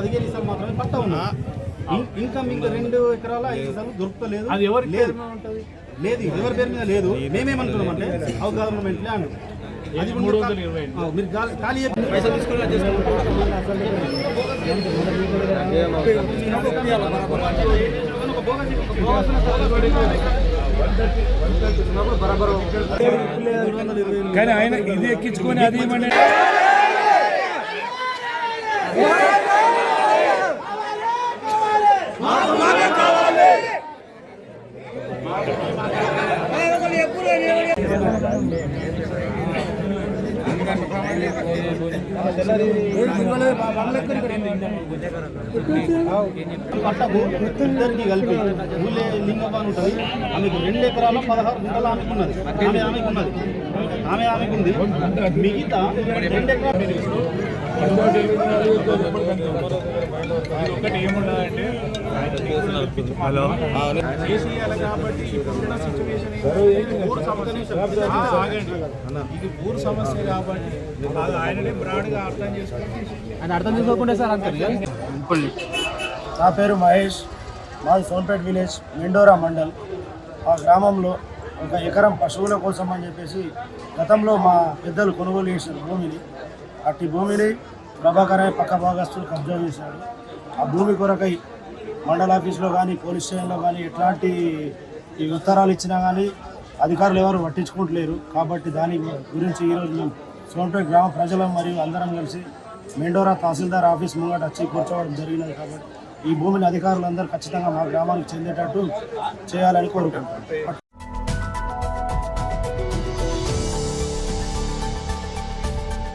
15 ఈసాలు మాత్రమే పట్టా ఉన్నా. ఇంకా మీకు 2 ఎకరాల 5 ఈసాలు దొరుకుతలేదు. అది ఎవరి లేదు లేదు ఎవరి పేరు మీద లేదు. మేమేమనుకున్నాం అంటే అవి గవర్నమెంట్ ల్యాండ్ అది 320 మీరు ఖాళీ పైసలు తీసుకుని కానీ ఆయన ఇది ఎక్కించుకొని అది ఇద్దరికి కలిపి ఊళ్ళే లింగబాన్ ఉంటుంది. ఆమెకు 2 ఎకరాల 16 గుంటలు ఆమెకున్నది. ఆమెకు ఉంది. మిగతా 2 ఎకరాలు ఒకటి ఏముండదంటే చేసేయాలి కాబట్టి ఇప్పుడున్న సిచ్యువేషన్ ఇది ఊరు సమస్య కాబట్టి ఆయననే బ్రాడ్గా అర్థం చేసుకుంటే ఆయన అర్థం చేసుకోకుండా సార్ అంటారు. నా పేరు మహేష్, మాది సోన్పేట్ విలేజ్, మెండోరా మండల్. ఆ గ్రామంలో 1 ఎకరం పశువుల కోసం అని చెప్పేసి గతంలో మా పెద్దలు కొనుగోలు చేశారు భూమిని. అట్టి భూమిని ప్రభాకర్ పక్క భాగస్తులు కబ్జా చేశాడు. ఆ భూమి కొరకై మండల ఆఫీస్లో కానీ పోలీస్ స్టేషన్లో కానీ ఎట్లాంటి ఈ ఉత్తరాలు ఇచ్చినా కానీ అధికారులు ఎవరు పట్టించుకుంటలేరు. కాబట్టి దాని గురించి ఈరోజు మేము సోన్పేట్ గ్రామ ప్రజలు మరియు అందరం కలిసి మెండోరా తహసీల్దార్ ఆఫీస్ ముంగట వచ్చి కూర్చోవడం జరిగినది. కాబట్టి ఈ భూమిని అధికారులందరూ ఖచ్చితంగా మా గ్రామానికి చెందేటట్టు చేయాలని కోరుకుంటున్నాం.